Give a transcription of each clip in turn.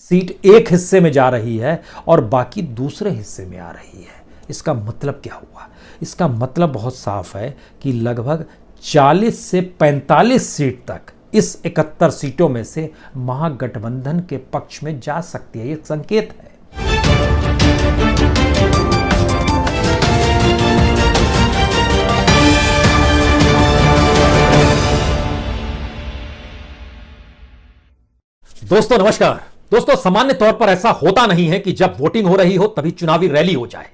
Seat एक हिस्से में जा रही है और बाकी दूसरे हिस्से में आ रही है। इसका मतलब क्या हुआ? इसका मतलब बहुत साफ है कि लगभग 40 से 45 सीट तक इस 71 सीटों में से महागठबंधन के पक्ष में जा सकती है। ये संकेत है। दोस्तों नमस्कार। दोस्तों, सामान्य तौर पर ऐसा होता नहीं है कि जब वोटिंग हो रही हो तभी चुनावी रैली हो जाए।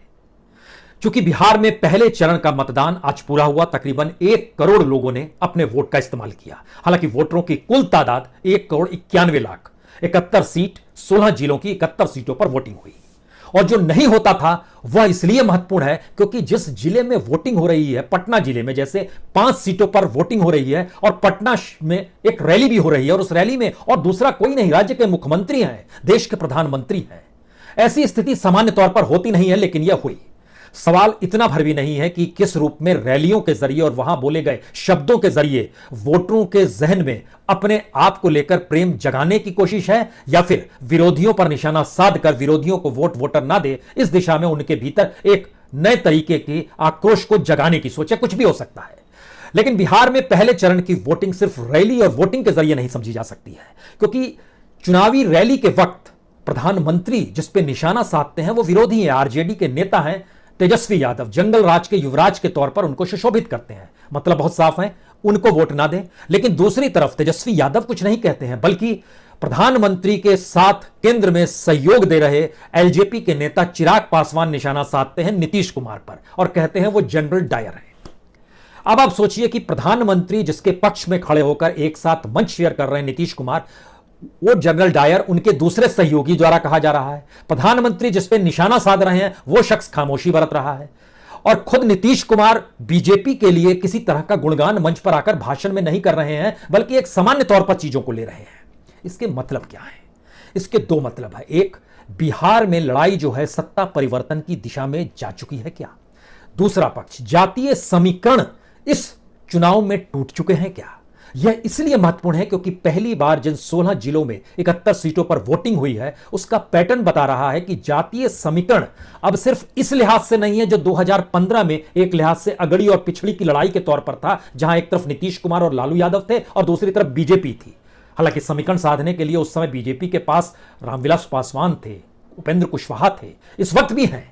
क्योंकि बिहार में पहले चरण का मतदान आज पूरा हुआ, तकरीबन 1 करोड़ लोगों ने अपने वोट का इस्तेमाल किया। हालांकि वोटरों की कुल तादाद 1 करोड़ 91 लाख, 71 सीट, 16 जिलों की 71 सीटों पर वोटिंग हुई। और जो नहीं होता था वह इसलिए महत्वपूर्ण है क्योंकि जिस जिले में वोटिंग हो रही है, पटना जिले में जैसे 5 सीटों पर वोटिंग हो रही है और पटना में एक रैली भी हो रही है, और उस रैली में और दूसरा कोई नहीं, राज्य के मुख्यमंत्री हैं, देश के प्रधानमंत्री हैं। ऐसी स्थिति सामान्य तौर पर होती नहीं है, लेकिन यह हुई। सवाल इतना भर भी नहीं है कि किस रूप में रैलियों के जरिए और वहां बोले गए शब्दों के जरिए वोटरों के जहन में अपने आप को लेकर प्रेम जगाने की कोशिश है, या फिर विरोधियों पर निशाना साधकर विरोधियों को वोटर ना दे, इस दिशा में उनके भीतर एक नए तरीके की आक्रोश को जगाने की सोच है। कुछ भी हो सकता है। लेकिन बिहार में पहले चरण की वोटिंग सिर्फ रैली और वोटिंग के जरिए नहीं समझी जा सकती है, क्योंकि चुनावी रैली के वक्त प्रधानमंत्री जिस पे निशाना साधते हैं वो विरोधी है, आरजेडी के नेता हैं तेजस्वी यादव। जंगल राज के युवराज के तौर पर उनको सुशोभित करते हैं। मतलब बहुत साफ है, उनको वोट ना दें। लेकिन दूसरी तरफ तेजस्वी यादव कुछ नहीं कहते हैं, बल्कि प्रधानमंत्री के साथ केंद्र में सहयोग दे रहे एलजेपी के नेता चिराग पासवान निशाना साधते हैं नीतीश कुमार पर और कहते हैं वो जनरल डायर है। अब आप सोचिए कि प्रधानमंत्री जिसके पक्ष में खड़े होकर एक साथ मंच शेयर कर रहे हैं नीतीश कुमार, वो जनरल डायर उनके दूसरे सहयोगी द्वारा कहा जा रहा है। प्रधानमंत्री जिस पे निशाना साध रहे हैं वो शख्स खामोशी बरत रहा है, और खुद नीतीश कुमार बीजेपी के लिए किसी तरह का गुणगान मंच पर आकर भाषण में नहीं कर रहे हैं, बल्कि एक सामान्य तौर पर चीजों को ले रहे हैं। इसके मतलब क्या है? इसके 2 मतलब है। एक, बिहार में लड़ाई जो है सत्ता परिवर्तन की दिशा में जा चुकी है क्या? दूसरा पक्ष, जातीय समीकरण इस चुनाव में टूट चुके हैं क्या? यह इसलिए महत्वपूर्ण है क्योंकि पहली बार जिन 16 जिलों में 71 सीटों पर वोटिंग हुई है उसका पैटर्न बता रहा है कि जातीय समीकरण अब सिर्फ इस लिहाज से नहीं है जो 2015 में एक लिहाज से अगड़ी और पिछड़ी की लड़ाई के तौर पर था, जहां एक तरफ नीतीश कुमार और लालू यादव थे और दूसरी तरफ बीजेपी थी। हालांकि समीकरण साधने के लिए उस समय बीजेपी के पास रामविलास पासवान थे, उपेंद्र कुशवाहा थे, इस वक्त भी हैं,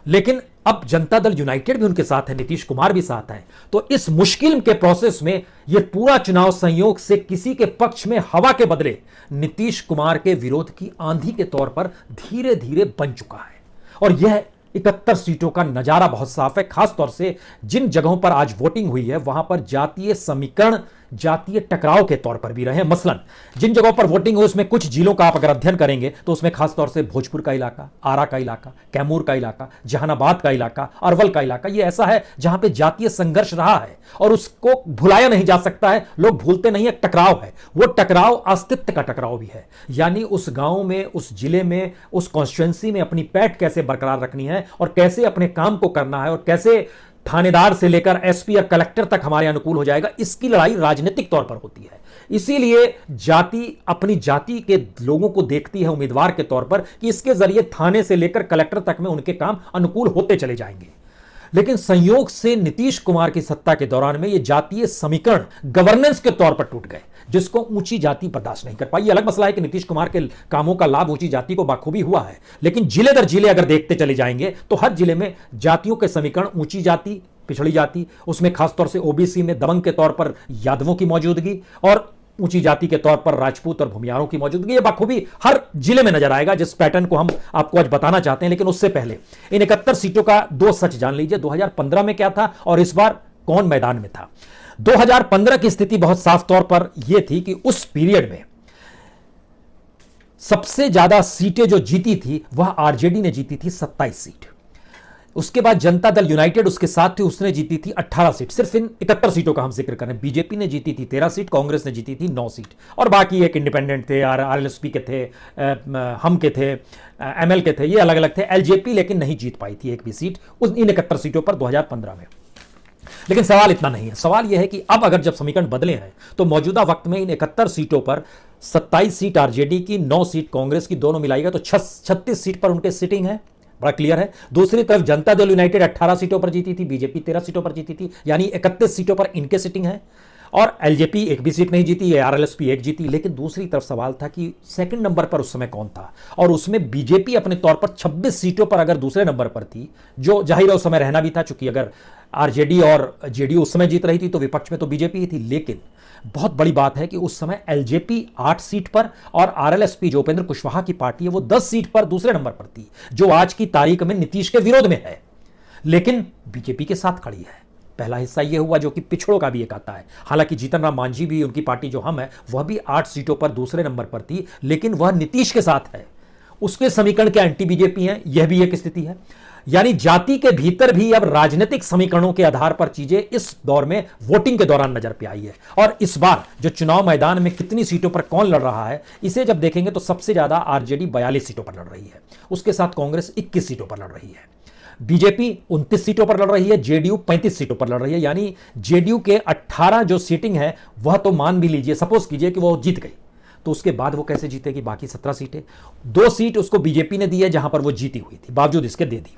लेकिन अब जनता दल यूनाइटेड भी उनके साथ है, नीतीश कुमार भी साथ हैं। तो इस मुश्किल के प्रोसेस में यह पूरा चुनाव संयोग से किसी के पक्ष में हवा के बदले नीतीश कुमार के विरोध की आंधी के तौर पर धीरे धीरे बन चुका है। और यह 71 सीटों का नजारा बहुत साफ है। खासतौर से जिन जगहों पर आज वोटिंग हुई है वहां पर जातीय समीकरण जातीय टकराव के तौर पर भी रहे। मसलन जिन जगहों पर वोटिंग हुई उसमें कुछ जिलों का आप अगर अध्ययन करेंगे तो उसमें खासतौर से भोजपुर का इलाका, आरा का इलाका, कैमूर का इलाका, जहानाबाद का इलाका, अरवल का इलाका, ये ऐसा है जहां पे जातीय संघर्ष रहा है और उसको भुलाया नहीं जा सकता है। लोग भूलते नहीं है, टकराव है। वो टकराव अस्तित्व का टकराव भी है, यानी उस गांव में, उस जिले में, उस कॉन्स्टिट्यूएंसी में अपनी पैठ कैसे बरकरार रखनी है और कैसे अपने काम को करना है और कैसे थानेदार से लेकर एसपी और कलेक्टर तक हमारे अनुकूल हो जाएगा, इसकी लड़ाई राजनीतिक तौर पर होती है। इसीलिए जाति अपनी जाति के लोगों को देखती है उम्मीदवार के तौर पर कि इसके जरिए थाने से लेकर कलेक्टर तक में उनके काम अनुकूल होते चले जाएंगे। लेकिन संयोग से नीतीश कुमार की सत्ता के दौरान में ये जातीय समीकरण गवर्नेंस के तौर पर टूट गए, जिसको ऊंची जाति बर्दाश्त नहीं कर पाई। अलग मसला है कि नीतीश कुमार के कामों का लाभ ऊंची जाति को बाखूबी हुआ है, लेकिन जिले दर जिले अगर देखते चले जाएंगे तो हर जिले में जातियों के समीकरण ऊंची जाति, पिछड़ी जाति, उसमें खासतौर से ओबीसी में दबंग के तौर पर यादवों की मौजूदगी और ऊंची जाति के तौर पर राजपूत और भूमियारों की मौजूदगी, ये बाखूबी हर जिले में नजर आएगा, जिस पैटर्न को हम आपको आज बताना चाहते हैं। लेकिन उससे पहले इन 71 सीटों का 2 सच जान लीजिए। 2015 में क्या था और इस बार कौन मैदान में था। 2015 की स्थिति बहुत साफ तौर पर यह थी कि उस पीरियड में सबसे ज्यादा सीटें जो जीती थी वह आरजेडी ने जीती थी 27 सीट। उसके बाद जनता दल यूनाइटेड उसके साथ थी, उसने जीती थी 18 सीट। सिर्फ इन 71 सीटों का हम जिक्र करें। बीजेपी ने जीती थी 13 सीट, कांग्रेस ने जीती थी 9 सीट और बाकी एक इंडिपेंडेंट थे, आरएलएसपी के थे, हम के थे, एमएल के थे, ये अलग अलग थे। एलजेपी लेकिन नहीं जीत पाई थी एक भी सीट इन 71 सीटों पर 2015 में। लेकिन सवाल इतना नहीं है। सवाल यह है कि अब अगर जब समीकरण बदले हैं तो मौजूदा वक्त में इन 71 सीटों पर 27 सीट आरजेडी की, 9 सीट कांग्रेस की, दोनों मिलाएगा तो 36 सीट पर उनके सिटिंग है। बड़ा क्लियर है। दूसरी तरफ जनता दल यूनाइटेड 18 सीटों पर जीती थी, बीजेपी 13 सीटों पर जीती थी, यानी 31 सीटों पर इनके सिटिंग है। और एलजेपी एक भी सीट नहीं जीती, आरएलएसपी एक जीती। लेकिन दूसरी तरफ सवाल था कि सेकंड नंबर पर उस समय कौन था, और उसमें बीजेपी अपने तौर पर 26 सीटों पर अगर दूसरे नंबर पर थी, जो जाहिर है उस समय रहना भी था, चूंकि अगर आरजेडी और जेडीयू उस समय जीत रही थी तो विपक्ष में तो बीजेपी ही थी। लेकिन बहुत बड़ी बात है कि उस समय एलजेपी 8 सीट पर और आरएलएसपी जो उपेंद्र कुशवाहा की पार्टी है वो 10 सीट पर दूसरे नंबर पर थी, जो आज की तारीख में नीतीश के विरोध में है, लेकिन बीजेपी के साथ खड़ी है। पहला हिस्सा यह हुआ जो कि पिछड़ों का भी एक आता है। हालांकि जीतन राम मांझी भी, उनकी पार्टी जो हम है, वह भी 8 सीटों पर दूसरे नंबर पर थी, लेकिन वह नीतीश के साथ है। उसके समीकरण के एंटी बीजेपी हैं, यह भी एक स्थिति है। यानी जाति के भीतर भी अब राजनीतिक समीकरणों के आधार पर चीजें इस दौर में वोटिंग के दौरान नजर पे आई है। और इस बार जो चुनाव मैदान में कितनी सीटों पर कौन लड़ रहा है, इसे जब देखेंगे तो सबसे ज्यादा आरजेडी 42 सीटों पर लड़ रही है, उसके साथ कांग्रेस 21 सीटों पर लड़ रही है, बीजेपी 29 सीटों पर लड़ रही है, जेडीयू 35 सीटों पर लड़ रही है। यानी जेडीयू के 18 जो सीटिंग है वह तो मान भी लीजिए, सपोज कीजिए कि वो जीत गई, तो उसके बाद वो कैसे जीतेगी बाकी 17 सीटें? 2 सीट उसको बीजेपी ने दी है जहां पर वो जीती हुई थी, बावजूद इसके दे दी।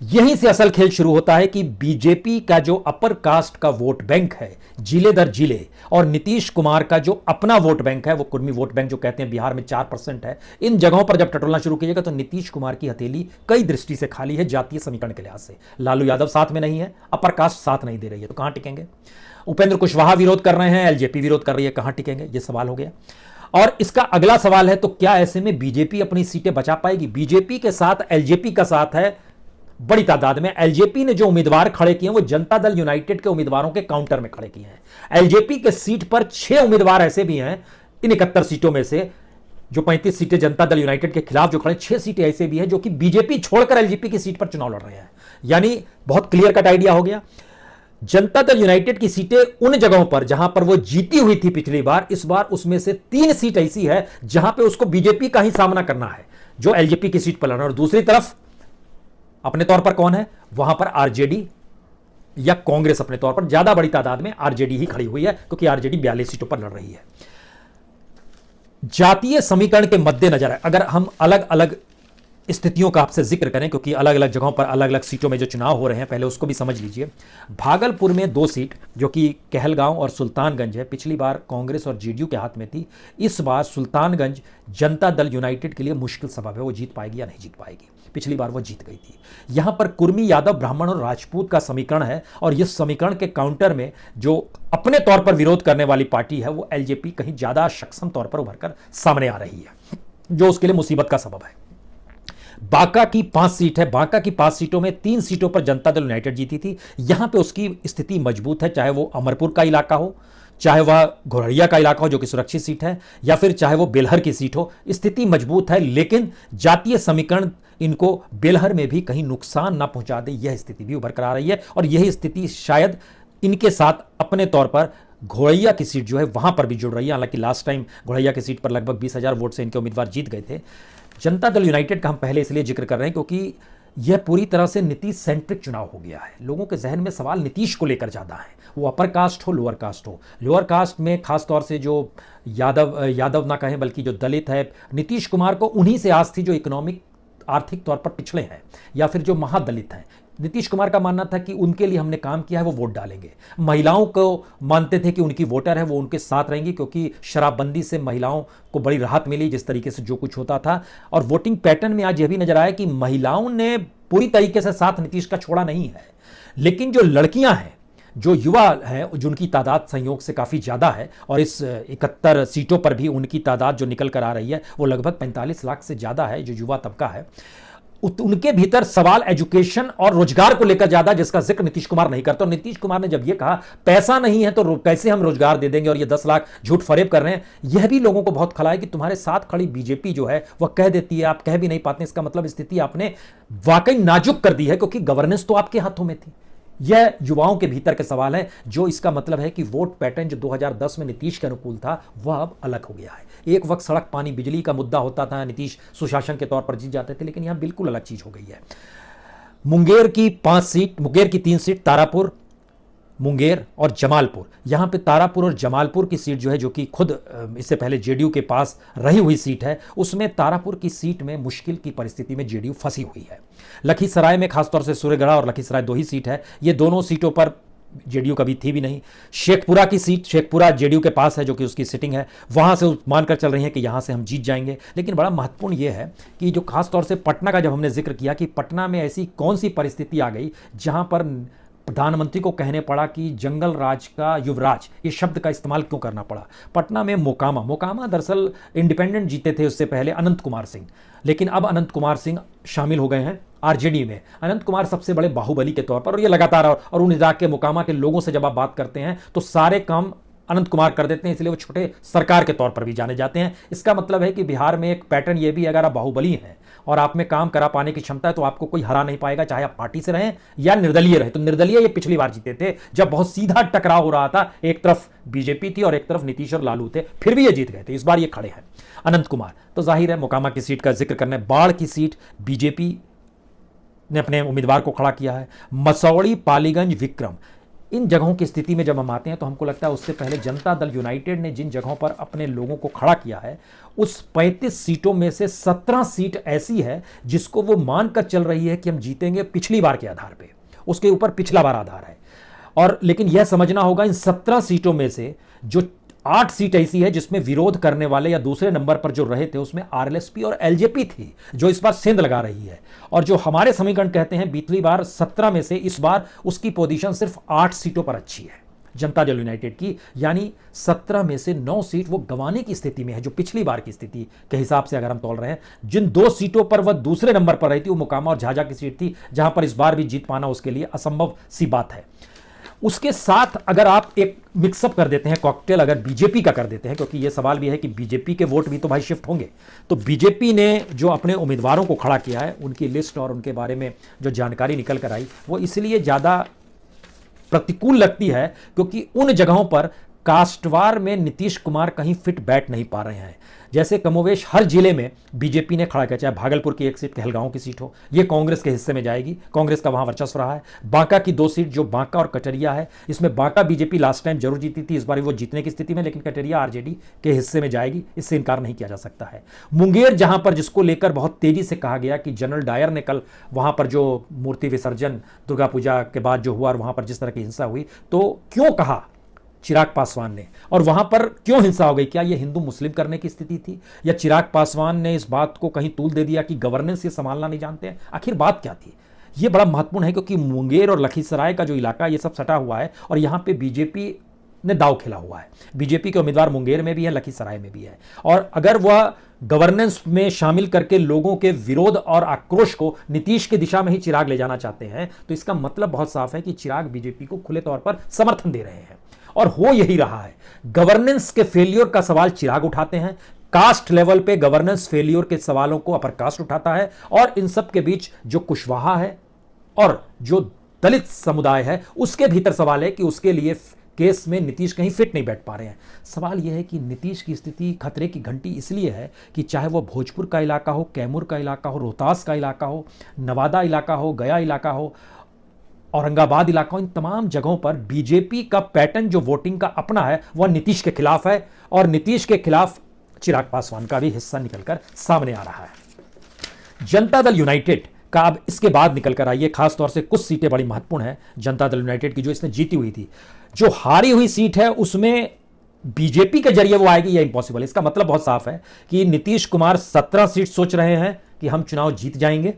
यहीं से असल खेल शुरू होता है कि बीजेपी का जो अपर कास्ट का वोट बैंक है जिले दर जिले, और नीतीश कुमार का जो अपना वोट बैंक है, वो कुर्मी वोट बैंक जो कहते हैं बिहार में 4% है, इन जगहों पर जब टटोलना शुरू कीजिएगा तो नीतीश कुमार की हथेली कई दृष्टि से खाली है जातीय समीकरण के लिहाज से। लालू यादव साथ में नहीं है, अपर कास्ट साथ नहीं दे रही है, तो कहां टिकेंगे? उपेंद्र कुशवाहा विरोध कर रहे हैं, एलजेपी विरोध कर रही है, कहां टिकेंगे? ये सवाल हो गया। और इसका अगला सवाल है, तो क्या ऐसे में बीजेपी अपनी सीटें बचा पाएगी? बीजेपी के साथ एलजेपी का साथ है बड़ी तादाद में। एलजेपी ने जो उम्मीदवार खड़े किए वो जनता दल यूनाइटेड के उम्मीदवारों के काउंटर में खड़े किए हैं। एलजेपी के सीट पर 6 उम्मीदवार ऐसे भी हैं इन 71 सीटों में से, जो 35 सीटें जनता दल यूनाइटेड के खिलाफ जो खड़े, 6 सीटें ऐसे भी हैं जो कि बीजेपी छोड़कर एलजेपी की सीट पर चुनाव लड़ रहे हैं। यानी बहुत क्लियर कट आइडिया हो गया। जनता दल यूनाइटेड की सीटें उन जगहों पर जहां पर वो जीती हुई थी पिछली बार, इस बार उसमें से 3 सीट ऐसी है जहां पे उसको बीजेपी का ही सामना करना है, जो एलजेपी की सीट पर लड़ रहा है। और दूसरी तरफ अपने तौर पर कौन है? वहां पर आरजेडी या कांग्रेस अपने तौर पर, ज्यादा बड़ी तादाद में आरजेडी ही खड़ी हुई है, क्योंकि आरजेडी 42 सीटों पर लड़ रही है। जातीय समीकरण के मद्देनजर अगर हम अलग अलग स्थितियों का आपसे जिक्र करें, क्योंकि अलग अलग जगहों पर अलग अलग सीटों में जो चुनाव हो रहे हैं, पहले उसको भी समझ लीजिए। भागलपुर में 2 सीट जो कि कहलगांव और सुल्तानगंज है, पिछली बार कांग्रेस और जेडीयू के हाथ में थी। इस बार सुल्तानगंज जनता दल यूनाइटेड के लिए मुश्किल सबब है, वो जीत पाएगी या नहीं जीत पाएगी। पिछली बार वो जीत गई थी। यहां पर कुर्मी, यादव, ब्राह्मण और राजपूत का समीकरण है, और इस समीकरण के काउंटर में जो अपने तौर पर विरोध करने वाली पार्टी है वो एलजेपी कहीं ज्यादा सक्षम तौर पर उभरकर सामने आ रही है, जो उसके लिए मुसीबत का सबब है। बांका की 5 सीट है। बांका की 5 सीटों में 3 सीटों पर जनता दल यूनाइटेड जीती थी। यहां पे उसकी स्थिति मजबूत है, चाहे वो अमरपुर का इलाका हो, चाहे वह घोरड़िया का इलाका हो जो कि सुरक्षित सीट है, या फिर चाहे वो बेलहर की सीट हो, स्थिति मजबूत है। लेकिन जातीय समीकरण इनको बेलहर में भी कहीं नुकसान ना पहुंचा दे, यह स्थिति भी उभर कर आ रही है। और यही स्थिति शायद इनके साथ अपने तौर पर घोड़ैया की सीट जो है वहां पर भी जुड़ रही है। हालांकि लास्ट टाइम घोड़ैया की सीट पर लगभग 20,000 वोट से इनके उम्मीदवार जीत गए थे। जनता दल यूनाइटेड का हम पहले इसलिए जिक्र कर रहे हैं क्योंकि यह पूरी तरह से नीतीश सेंट्रिक चुनाव हो गया है। लोगों के जहन में सवाल नीतीश को लेकर ज़्यादा है, वो अपर कास्ट हो, लोअर कास्ट हो। लोअर कास्ट में खास तौर से जो यादव ना कहें बल्कि जो दलित है, नीतीश कुमार को उन्हीं से आस थी जो इकोनॉमिक आर्थिक तौर पर पिछड़े हैं या फिर जो महादलित हैं। नीतीश कुमार का मानना था कि उनके लिए हमने काम किया है, वो वोट डालेंगे। महिलाओं को मानते थे कि उनकी वोटर है, वो उनके साथ रहेंगी, क्योंकि शराबबंदी से महिलाओं को बड़ी राहत मिली जिस तरीके से जो कुछ होता था। और वोटिंग पैटर्न में आज यह भी नजर आया कि महिलाओं ने पूरी तरीके से साथ नीतीश का छोड़ा नहीं है, लेकिन जो लड़कियां हैं, जो युवा हैं, जिनकी तादाद संयोग से काफ़ी ज़्यादा है, और इस 71 सीटों पर भी उनकी तादाद जो निकल कर आ रही है वो लगभग 45 लाख से ज़्यादा है, जो युवा तबका है। उनके भीतर सवाल एजुकेशन और रोजगार को लेकर ज्यादा, जिसका जिक्र नीतीश कुमार नहीं करते। और नीतीश कुमार ने जब यह कहा पैसा नहीं है तो कैसे हम रोजगार दे देंगे, और ये 10 लाख झूठ फरेब कर रहे हैं, यह भी लोगों को बहुत खलाया कि तुम्हारे साथ खड़ी बीजेपी जो है वह कह देती है, आप कह भी नहीं पाते। इसका मतलब स्थिति आपने वाकई नाजुक कर दी है, क्योंकि गवर्नेंस तो आपके हाथों में थी। यह युवाओं के भीतर के सवाल है, जो इसका मतलब है कि वोट पैटर्न जो 2010 में नीतीश के अनुकूल था वह अब अलग हो गया है। एक वक्त सड़क, पानी, बिजली का मुद्दा होता था, नीतीश सुशासन के तौर पर जीत जाते थे, लेकिन यहां बिल्कुल अलग चीज हो गई है। मुंगेर की 5 सीट, मुंगेर की 3 सीट, तारापुर, मुंगेर और जमालपुर, यहाँ पे तारापुर और जमालपुर की सीट जो है, जो कि खुद इससे पहले जेडीयू के पास रही हुई सीट है, उसमें तारापुर की सीट में मुश्किल की परिस्थिति में जेडीयू फंसी हुई है। लखीसराय में खासतौर से सूर्यगढ़ा और लखीसराय दो ही सीट है, ये दोनों सीटों पर जेडीयू कभी थी भी नहीं। शेखपुरा की सीट, शेखपुरा जेडीयू के पास है, जो कि उसकी सिटिंग है, वहां से मानकर चल रही है कि यहां से हम जीत जाएंगे। लेकिन बड़ा महत्वपूर्ण यह है कि जो खासतौर से पटना का जब हमने जिक्र किया कि पटना में ऐसी कौन सी परिस्थिति आ गई जहां पर प्रधानमंत्री को कहने पड़ा कि जंगल राज का युवराज, ये शब्द का इस्तेमाल क्यों करना पड़ा। पटना में मोकामा दरअसल इंडिपेंडेंट जीते थे उससे पहले अनंत कुमार सिंह, लेकिन अब अनंत कुमार सिंह शामिल हो गए हैं आरजेडी में। अनंत कुमार सबसे बड़े बाहुबली के तौर पर, और ये लगातार, और उन इलाके के मोकामा के लोगों से जब आप बात करते हैं तो सारे काम अनंत कुमार कर देते हैं, इसलिए वो छोटे सरकार के तौर पर भी जाने जाते हैं। इसका मतलब है कि बिहार में एक पैटर्न ये भी, अगर आप बाहुबली हैं और आप में काम करा पाने की क्षमता है तो आपको कोई हरा नहीं पाएगा, चाहे आप पार्टी से रहें या निर्दलीय रहे। तो निर्दलीय ये पिछली बार जीते थे जब बहुत सीधा टकराव हो रहा था, एक तरफ बीजेपी थी और एक तरफ नीतीश और लालू थे, फिर भी ये जीत गए थे। इस बार ये खड़े हैं अनंत कुमार। तो जाहिर है मोकामा की सीट का जिक्र करना है। बाढ़ की सीट बीजेपी ने अपने उम्मीदवार को खड़ा किया है। मसौड़ी, पालीगंज, विक्रम, इन जगहों की स्थिति में जब हम आते हैं तो हमको लगता है उससे पहले जनता दल यूनाइटेड ने जिन जगहों पर अपने लोगों को खड़ा किया है, उस 35 सीटों में से 17 सीट ऐसी है जिसको वो मानकर चल रही है कि हम जीतेंगे पिछली बार के आधार पे, उसके ऊपर पिछला बार आधार है। और लेकिन यह समझना होगा इन 17 सीटों में से जो 8 सीट ऐसी है जिसमें विरोध करने वाले या दूसरे नंबर पर जो रहे थे उसमें आरएलएसपी और एलजेपी थी, जो इस बार सेंध लगा रही है। और जो हमारे समीकरण कहते हैं पिछली बार 17 में से इस बार उसकी पोजीशन सिर्फ 8 सीटों पर अच्छी है जनता दल यूनाइटेड की, यानी 17 में से 9 सीट वो गंवाने की स्थिति में है, जो पिछली बार की स्थिति के हिसाब से अगर हम तोल रहे हैं। जिन 2 सीटों पर वह दूसरे नंबर पर रही थी वो मोकामा और झाझा की सीट थी, जहां पर इस बार भी जीत पाना उसके लिए असंभव सी बात है। उसके साथ अगर आप एक मिक्सअप कर देते हैं, कॉकटेल अगर बीजेपी का कर देते हैं, क्योंकि यह सवाल भी है कि बीजेपी के वोट भी तो भाई शिफ्ट होंगे, तो बीजेपी ने जो अपने उम्मीदवारों को खड़ा किया है उनकी लिस्ट और उनके बारे में जो जानकारी निकल कर आई वो इसलिए ज़्यादा प्रतिकूल लगती है क्योंकि उन जगहों पर कास्टवार में नीतीश कुमार कहीं फिट बैठ नहीं पा रहे हैं। जैसे कमोवेश हर जिले में बीजेपी ने खड़ा किया, चाहे भागलपुर की एक सीट कहलगांव की सीट हो, ये कांग्रेस के हिस्से में जाएगी, कांग्रेस का वहां वर्चस्व रहा है। बांका की 2 सीट जो बांका और कटरिया है, इसमें बांका बीजेपी लास्ट टाइम जरूर जीती थी, इस बार वो जीतने की स्थिति में, लेकिन कटरिया आरजेडी के हिस्से में जाएगी, इससे इनकार नहीं किया जा सकता है। मुंगेर जहां पर जिसको लेकर बहुत तेजी से कहा गया कि जनरल डायर ने कल वहां पर जो मूर्ति विसर्जन दुर्गा पूजा के बाद जो हुआ और वहां पर जिस तरह की हिंसा हुई, तो क्यों कहा चिराग पासवान ने, और वहां पर क्यों हिंसा हो गई? क्या यह हिंदू मुस्लिम करने की स्थिति थी, या चिराग पासवान ने इस बात को कहीं तूल दे दिया कि गवर्नेंस ये संभालना नहीं जानते हैं? आखिर बात क्या थी? ये बड़ा महत्वपूर्ण है क्योंकि मुंगेर और लखीसराय का जो इलाका ये सब सटा हुआ है और यहां पे बीजेपी ने दाव खेला हुआ है। बीजेपी के उम्मीदवार मुंगेर में भी है, लखीसराय में भी है, और अगर वह गवर्नेंस में शामिल करके लोगों के विरोध और आक्रोश को नीतीश की दिशा में ही चिराग ले जाना चाहते हैं, तो इसका मतलब बहुत साफ है कि चिराग बीजेपी को खुले तौर पर समर्थन दे रहे हैं, और हो यही रहा है। गवर्नेंस के फेलियर का सवाल चिराग उठाते हैं, कास्ट लेवल पे गवर्नेंस फेलियर के सवालों को अपर कास्ट उठाता है, और इन सब के बीच जो कुशवाहा है और जो दलित समुदाय है उसके भीतर सवाल है कि उसके लिए केस में नीतीश कहीं फिट नहीं बैठ पा रहे हैं। सवाल यह है कि नीतीश की स्थिति खतरे की घंटी इसलिए है कि चाहे वो भोजपुर का इलाका हो, कैमूर का इलाका हो, रोहतास का इलाका हो, नवादा इलाका हो, गया इलाका हो, औरंगाबाद इलाका, इन तमाम जगहों पर बीजेपी का पैटर्न जो वोटिंग का अपना है वह नीतीश के खिलाफ है, और नीतीश के खिलाफ चिराग पासवान का भी हिस्सा निकलकर सामने आ रहा है। जनता दल यूनाइटेड का अब इसके बाद निकलकर आई है, खासतौर से कुछ सीटें बड़ी महत्वपूर्ण है जनता दल यूनाइटेड की जो इसने जीती हुई थी। जो हारी हुई सीट है उसमें बीजेपी के जरिए वो आएगी, यह इंपॉसिबल है। इसका मतलब बहुत साफ है कि नीतीश कुमार 17 सीट सोच रहे हैं कि हम चुनाव जीत जाएंगे,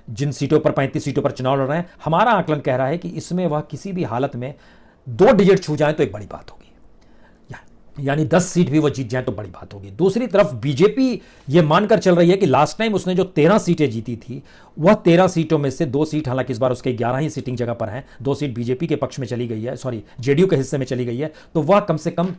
जिन सीटों पर 35 सीटों पर चुनाव लड़ रहे हैं। हमारा आकलन कह रहा है कि इसमें वह किसी भी हालत में 2 डिजिट छू जाए तो एक बड़ी बात होगी, यानी 10 सीट भी वो जीत जाए तो बड़ी बात होगी। दूसरी तरफ बीजेपी ये मानकर चल रही है कि लास्ट टाइम उसने जो 13 सीटें जीती थी वह 13 सीटों में से 2 सीट, हालांकि इस बार उसके 11 ही सीटिंग जगह पर हैं, 2 सीट बीजेपी के पक्ष में चली गई है, सॉरी जेडीयू के हिस्से में चली गई है, तो वह कम से कम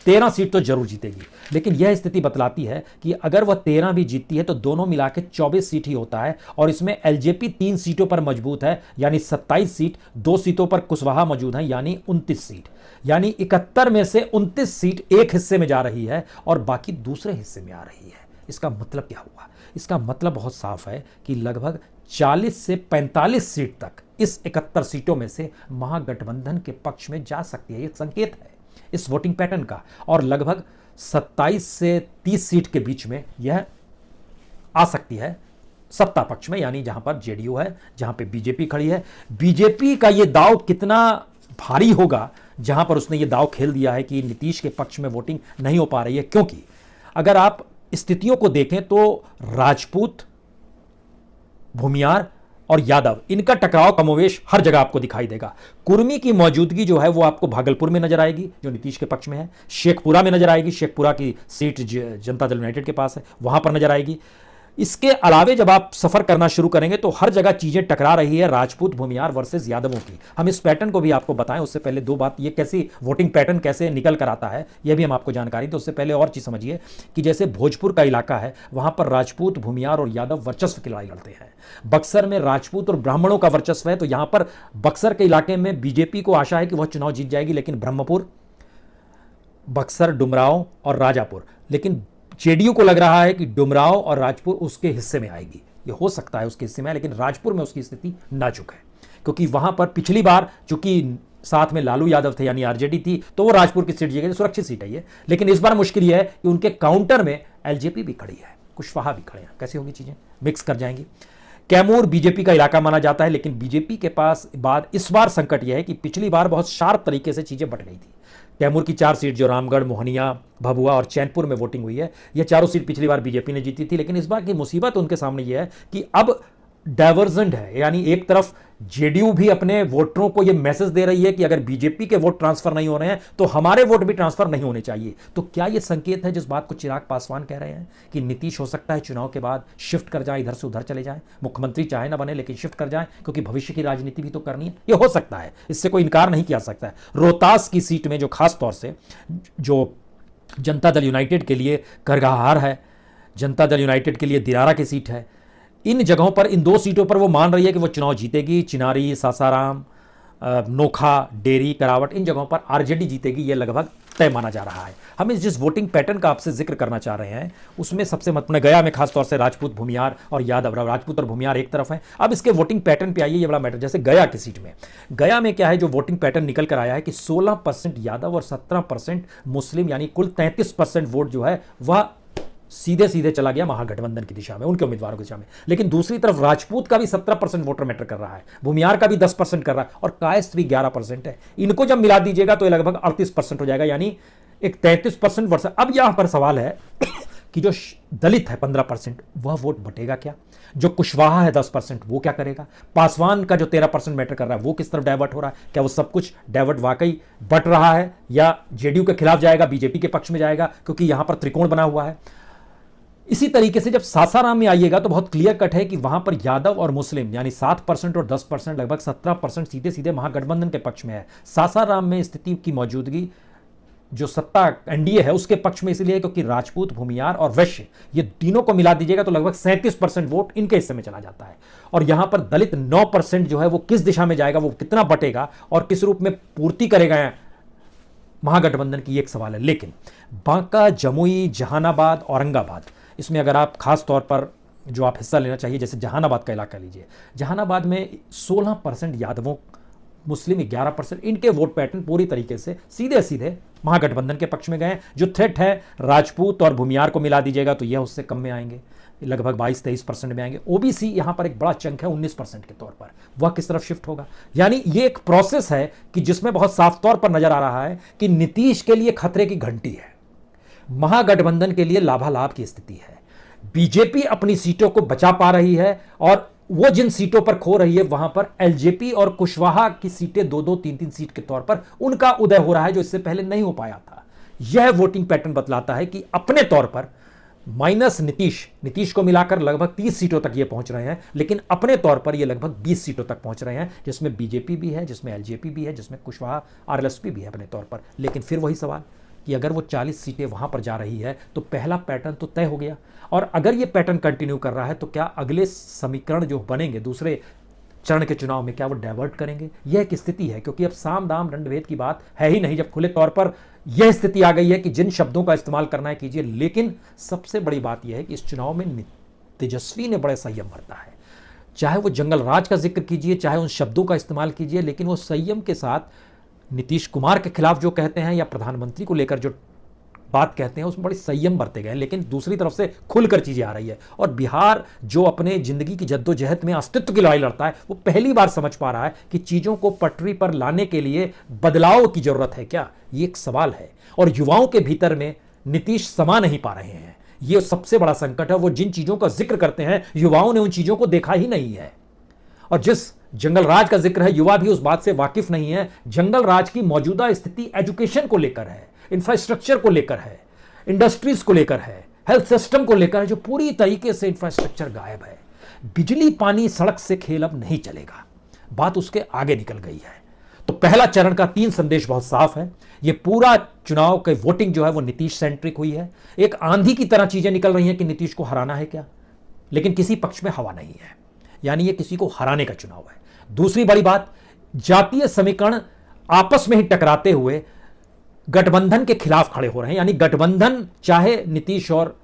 13 सीट तो जरूर जीतेगी। लेकिन यह स्थिति बतलाती है कि अगर वह 13 भी जीतती है तो दोनों मिला के 24 सीट ही होता है, और इसमें एलजेपी 3 सीटों पर मजबूत है यानी 27 सीट, 2 सीटों पर कुशवाहा मौजूद है यानी 29 सीट, यानी 71 में से 29 सीट एक हिस्से में जा रही है और बाकी दूसरे हिस्से में आ रही है। इसका मतलब क्या हुआ? इसका मतलब बहुत साफ है कि लगभग 40 से 45 सीट तक इस 71 सीटों में से महागठबंधन के पक्ष में जा सकती है। ये संकेत है इस वोटिंग पैटर्न का, और लगभग 27 से 30 सीट के बीच में यह आ सकती है सत्ता पक्ष में, यानी जहां पर जेडीयू है, जहां पे बीजेपी खड़ी है। बीजेपी का यह दांव कितना भारी होगा, जहां पर उसने यह दांव खेल दिया है कि नीतीश के पक्ष में वोटिंग नहीं हो पा रही है, क्योंकि अगर आप स्थितियों को देखें तो राजपूत, भूमियार और यादव, इनका टकराव कमोवेश हर जगह आपको दिखाई देगा। कुर्मी की मौजूदगी जो है वो आपको भागलपुर में नजर आएगी, जो नीतीश के पक्ष में है, शेखपुरा में नजर आएगी, शेखपुरा की सीट जनता दल यूनाइटेड के पास है, वहां पर नजर आएगी। इसके अलावे जब आप सफर करना शुरू करेंगे तो हर जगह चीजें टकरा रही है राजपूत, भूमियार वर्सेस यादवों की। हम इस पैटर्न को भी आपको बताएं, उससे पहले दो बात, ये कैसी वोटिंग पैटर्न कैसे निकल कर आता है यह भी हम आपको जानकारी दें। उससे पहले और चीज समझिए कि जैसे भोजपुर का इलाका है, वहां पर राजपूत, भूमियार और यादव वर्चस्व की लड़ाई लड़ते हैं। बक्सर में राजपूत और ब्राह्मणों का वर्चस्व है, तो यहां पर बक्सर के इलाके में बीजेपी को आशा है कि वह चुनाव जीत जाएगी, लेकिन ब्रह्मपुर, बक्सर, डुमरांव और राजापुर, लेकिन जेडीयू को लग रहा है कि डुमरांव और राजपुर उसके हिस्से में आएगी। ये हो सकता है उसके हिस्से में, लेकिन राजपुर में उसकी स्थिति नाजुक है, क्योंकि वहां पर पिछली बार चूंकि साथ में लालू यादव थे यानी आरजेडी थी, तो वो राजपुर की सीट जीतेगी, सुरक्षित सीट है ये। लेकिन इस बार मुश्किल यह है कि उनके काउंटर में एलजेपी भी खड़ी है, कुशवाहा भी खड़े हैं। कैसी होगी चीजें, मिक्स कर जाएंगी। कैमूर बीजेपी का इलाका माना जाता है, लेकिन बीजेपी के पास इस बार संकट यह है कि पिछली बार बहुत शार्प तरीके से चीजें बट गई थी। कैमूर की 4 सीट जो रामगढ़, मोहनिया, भभुआ और चैनपुर में वोटिंग हुई है, ये चारों सीट पिछली बार बीजेपी ने जीती थी। लेकिन इस बार की मुसीबत उनके सामने यह है कि अब डाइवर्जेंट है, यानी एक तरफ जेडीयू भी अपने वोटरों को यह मैसेज दे रही है कि अगर बीजेपी के वोट ट्रांसफर नहीं हो रहे हैं तो हमारे वोट भी ट्रांसफर नहीं होने चाहिए। तो क्या यह संकेत है जिस बात को चिराग पासवान कह रहे हैं कि नीतीश हो सकता है चुनाव के बाद शिफ्ट कर जाए, इधर से उधर चले जाए, मुख्यमंत्री चाहे ना बने लेकिन शिफ्ट कर जाए, क्योंकि भविष्य की राजनीति भी तो करनी है। यह हो सकता है, इससे कोई इनकार नहीं किया सकता है। रोहतास की सीट में जो खास तौर से जो जनता दल यूनाइटेड के लिए करगहार है, जनता दल यूनाइटेड के लिए दिरारा की सीट है, इन जगहों पर, इन 2 सीटों पर वो मान रही है कि वो चुनाव जीतेगी। चिनारी, सासाराम, नोखा, डेरी, करावट, इन जगहों पर आरजेडी जीतेगी, ये लगभग तय माना जा रहा है। हम इस जिस वोटिंग पैटर्न का आपसे जिक्र करना चाह रहे हैं उसमें सबसे महत्वपूर्ण गया में खासतौर से राजपूत, भूमियार और यादव, राजपूत और भूमियार एक तरफ हैं। अब इसके वोटिंग पैटर्न पे आइए, ये बड़ा मैटर। जैसे गया की सीट में, गया में क्या है, जो वोटिंग पैटर्न निकल कर आया है कि 16% यादव और 17% मुस्लिम, यानी कुल 33% वोट जो है वह सीधे सीधे चला गया महागठबंधन की दिशा में, उनके उम्मीदवारों की दिशा में। लेकिन दूसरी तरफ राजपूत का भी 17% वोटर मैटर कर रहा है, भूमियार का भी 10% कर रहा है, और कायस्थ भी 11% है। इनको जब मिला दीजिएगा तो ये लगभग 38% हो जाएगा, यानी एक 33% वर्ष। अब यहां पर सवाल है कि जो दलित है 15%, वह वोट बटेगा क्या? जो कुशवाहा है 10%, वो क्या करेगा? पासवान का जो 13% मैटर कर रहा है, वो किस तरफ डाइवर्ट हो रहा है? क्या वो सब कुछ डाइवर्ट वाकई बट रहा है, या जेडीयू के खिलाफ जाएगा, बीजेपी के पक्ष में जाएगा? क्योंकि यहां पर त्रिकोण बना हुआ है। इसी तरीके से जब सासाराम में आइएगा तो बहुत क्लियर कट है कि वहां पर यादव और मुस्लिम, यानी 7% और 10%, लगभग 17% सीधे सीधे महागठबंधन के पक्ष में है। सासाराम में स्थिति की मौजूदगी जो सत्ता एनडीए है उसके पक्ष में इसलिए क्योंकि राजपूत, भूमियार और वैश्य, ये तीनों को मिला दीजिएगा तो लगभग 37% वोट इनके हिस्से में चला जाता है। और यहां पर दलित 9% जो है वो किस दिशा में जाएगा, वो कितना बटेगा और किस रूप में पूर्ति करेगा महागठबंधन की, एक सवाल है। लेकिन बांका, जमुई, जहानाबाद, औरंगाबाद, इसमें अगर आप खास तौर पर जो आप हिस्सा लेना चाहिए, जैसे जहानाबाद का इलाका लीजिए, जहानाबाद में 16% यादवों, मुस्लिम 11%, इनके वोट पैटर्न पूरी तरीके से सीधे सीधे महागठबंधन के पक्ष में गए। जो थ्रेट है राजपूत और भूमियार को मिला दीजिएगा तो यह उससे कम में आएंगे, लगभग 22-23% में आएंगे। ओबीसी यहां पर एक बड़ा चंक है 19% के तौर पर, वह किस तरफ शिफ्ट होगा? यानी यह एक प्रोसेस है कि जिसमें बहुत साफ तौर पर नजर आ रहा है कि नीतीश के लिए खतरे की घंटी है, महागठबंधन के लिए लाभालाभ की स्थिति है। बीजेपी अपनी सीटों को बचा पा रही है और वो जिन सीटों पर खो रही है वहां पर एलजेपी और कुशवाहा की सीटें 2-2, 3-3 सीट के तौर पर उनका उदय हो रहा है, जो इससे पहले नहीं हो पाया था। यह वोटिंग पैटर्न बतलाता है कि अपने तौर पर माइनस नीतीश को मिलाकर लगभग 30 सीटों तक ये पहुंच रहे हैं, लेकिन अपने तौर पर ये लगभग 20 सीटों तक पहुंच रहे हैं, जिसमें बीजेपी भी है, जिसमें एलजेपी भी है, जिसमें कुशवाहा आरएलएसपी भी है अपने तौर पर। लेकिन फिर वही सवाल कि अगर वो 40 सीटें वहां पर जा रही है तो पहला पैटर्न तो तय हो गया, और अगर ये पैटर्न कंटिन्यू कर रहा है तो क्या अगले समीकरण जो बनेंगे दूसरे चरण के चुनाव में, क्या वो डाइवर्ट करेंगे? यह एक स्थिति है, क्योंकि अब साम दाम दंडभेद की बात है ही नहीं, जब खुले तौर पर यह स्थिति आ गई है कि जिन शब्दों का इस्तेमाल करना है कीजिए। लेकिन सबसे बड़ी बात यह है कि इस चुनाव में तेजस्वी ने बड़े संयम बरता है। चाहे वो जंगल राज का जिक्र कीजिए, चाहे उन शब्दों का इस्तेमाल कीजिए, लेकिन वो संयम के साथ नीतीश कुमार के खिलाफ जो कहते हैं या प्रधानमंत्री को लेकर जो बात कहते हैं उसमें बड़ी संयम बरते गए। लेकिन दूसरी तरफ से खुलकर चीजें आ रही है, और बिहार जो अपने जिंदगी की जद्दोजहद में अस्तित्व की लड़ाई लड़ता है, वो पहली बार समझ पा रहा है कि चीजों को पटरी पर लाने के लिए बदलाव की जरूरत है क्या, ये एक सवाल है। और युवाओं के भीतर में नीतीश समा नहीं पा रहे हैं, ये सबसे बड़ा संकट है। वो जिन चीजों का जिक्र करते हैं, युवाओं ने उन चीजों को देखा ही नहीं है। और जिस जंगल राज का जिक्र है, युवा भी उस बात से वाकिफ नहीं है। जंगल राज की मौजूदा स्थिति एजुकेशन को लेकर है, इंफ्रास्ट्रक्चर को लेकर है, इंडस्ट्रीज को लेकर है, हेल्थ सिस्टम को लेकर है, जो पूरी तरीके से इंफ्रास्ट्रक्चर गायब है। बिजली पानी सड़क से खेल अब नहीं चलेगा, बात उसके आगे निकल गई है। तो पहला चरण का 3 संदेश बहुत साफ है। ये पूरा चुनाव की वोटिंग जो है वो नीतीश सेंट्रिक हुई है। एक आंधी की तरह चीजें निकल रही हैं कि नीतीश को हराना है क्या, लेकिन किसी पक्ष में हवा नहीं है, यानी ये किसी को हराने का चुनाव है। दूसरी बड़ी बात, जातीय समीकरण आपस में ही टकराते हुए गठबंधन के खिलाफ खड़े हो रहे हैं, यानी गठबंधन चाहे नीतीश और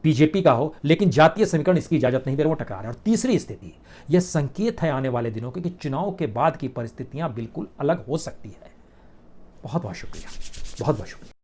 बीजेपी का हो, लेकिन जातीय समीकरण इसकी इजाजत नहीं दे रहे, वो टकरा रहे हैं। और तीसरी स्थिति, यह संकेत है आने वाले दिनों के कि चुनाव के बाद की परिस्थितियां बिल्कुल अलग हो सकती है। बहुत बहुत शुक्रिया, बहुत बहुत शुक्रिया।